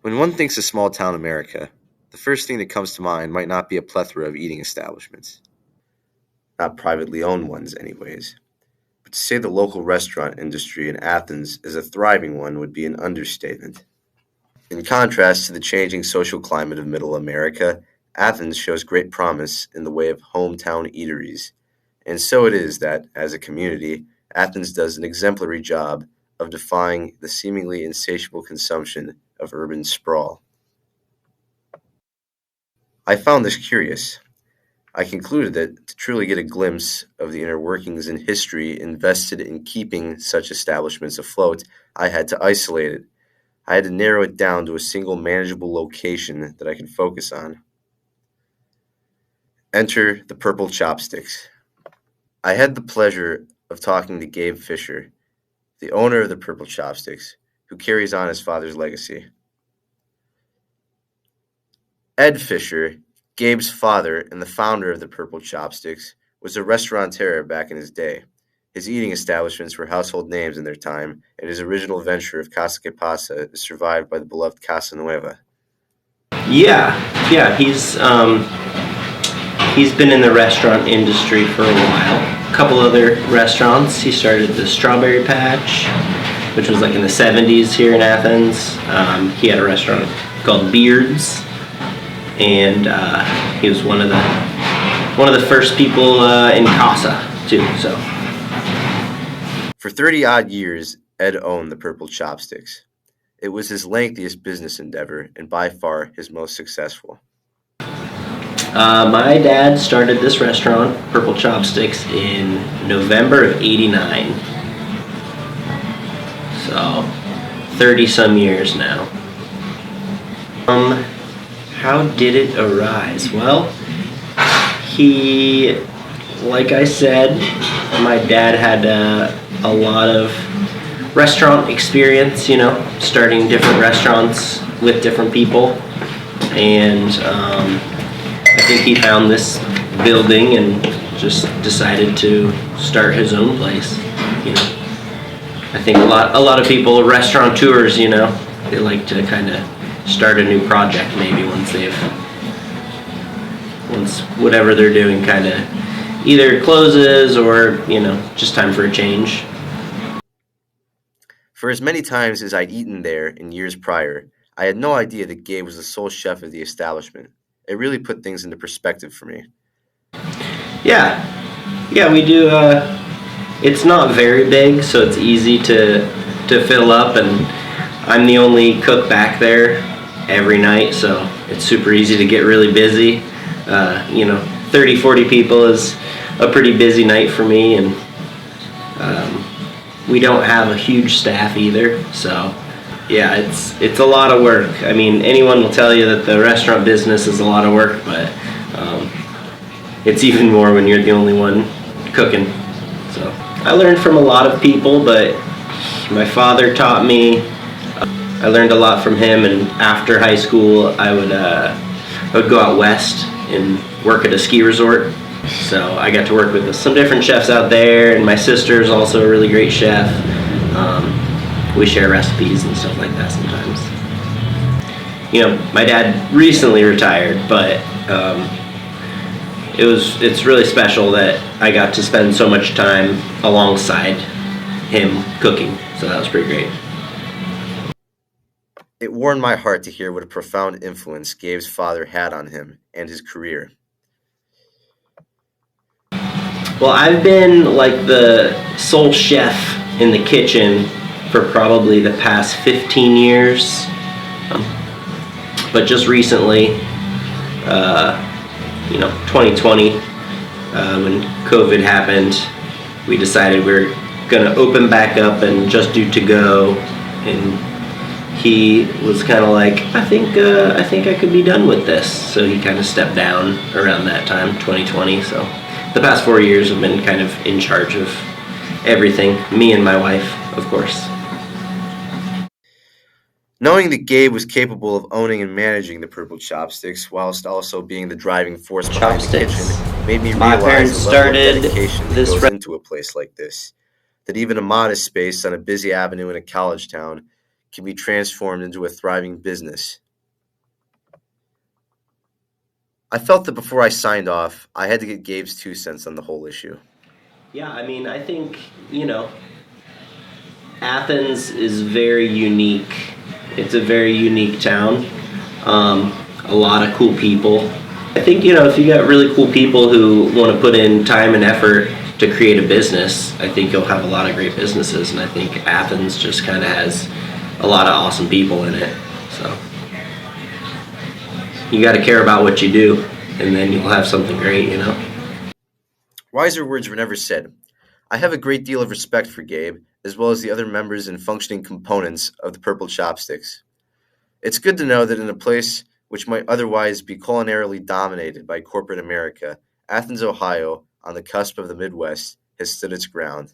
When one thinks of small town America, the first thing that comes to mind might not be a plethora of eating establishments. Not privately owned ones, anyways. But to say the local restaurant industry in Athens is a thriving one would be an understatement. In contrast to the changing social climate of Middle America, Athens shows great promise in the way of hometown eateries. And so it is that, as a community, Athens does an exemplary job of defying the seemingly insatiable consumption of urban sprawl. I found this curious. I concluded that to truly get a glimpse of the inner workings and history invested in keeping such establishments afloat, I had to isolate it. I had to narrow it down to a single manageable location that I could focus on. Enter the Purple Chopsticks. I had the pleasure of talking to Gabe Fisher, the owner of the Purple Chopsticks, who carries on his father's legacy. Ed Fisher, Gabe's father and the founder of the Purple Chopsticks, was a restaurateur back in his day. His eating establishments were household names in their time, and his original venture of Casa que Pasa is survived by the beloved Casa Nueva. Yeah, he's been in the restaurant industry for a while. A couple other restaurants. He started the Strawberry Patch, which was like in the 70s here in Athens. He had a restaurant called Beards, and he was one of the first people in Casa too. So for 30-odd years, Ed owned the Purple Chopsticks. It was his lengthiest business endeavor and by far his most successful. My dad started this restaurant, Purple Chopsticks, in November of '89. So, 30-some years now. How did it arise? Well, like I said, my dad had a lot of restaurant experience, starting different restaurants with different people. And I think he found this building and just decided to start his own place. I think a lot of people, restaurateurs, they like to kind of start a new project maybe once whatever they're doing kind of either closes or just time for a change. For as many times as I'd eaten there in years prior, I had no idea that Gabe was the sole chef of the establishment. It really put things into perspective for me. Yeah, we do. It's not very big, so it's easy to fill up, and I'm the only cook back there every night, so it's super easy to get really busy. 30, 40 people is a pretty busy night for me, and we don't have a huge staff either, so yeah, it's a lot of work. I mean, anyone will tell you that the restaurant business is a lot of work, but it's even more when you're the only one cooking. So I learned from a lot of people, but my father taught me. I learned a lot from him, and after high school, I would go out west and work at a ski resort. So I got to work with some different chefs out there, and my sister's also a really great chef. We share recipes and stuff like that sometimes. My dad recently retired, but it's really special that I got to spend so much time alongside him cooking, so that was pretty great. It warmed my heart to hear what a profound influence Gabe's father had on him and his career. Well, I've been like the sole chef in the kitchen for probably the past 15 years. But just recently, 2020, when COVID happened, we decided we were going to open back up and just do to-go. And he was kind of like, I think I could be done with this. So he kind of stepped down around that time, 2020. So the past 4 years I've been kind of in charge of everything, me and my wife, of course. Knowing that Gabe was capable of owning and managing the Purple Chopsticks whilst also being the driving force behind the kitchen made me realize the level of dedication that goes into a place like this. That even a modest space on a busy avenue in a college town can be transformed into a thriving business. I felt that before I signed off, I had to get Gabe's 2 cents on the whole issue. Yeah, I mean, I think, Athens is very unique. It's a very unique town. A lot of cool people. I think, if you got really cool people who want to put in time and effort to create a business, I think you'll have a lot of great businesses. And I think Athens just kind of has a lot of awesome people in it. So you got to care about what you do, and then you'll have something great. Wiser words were never said. I have a great deal of respect for Gabe, as well as the other members and functioning components of the Purple Chopsticks. It's good to know that in a place which might otherwise be culinarily dominated by corporate America, Athens, Ohio, on the cusp of the Midwest, has stood its ground.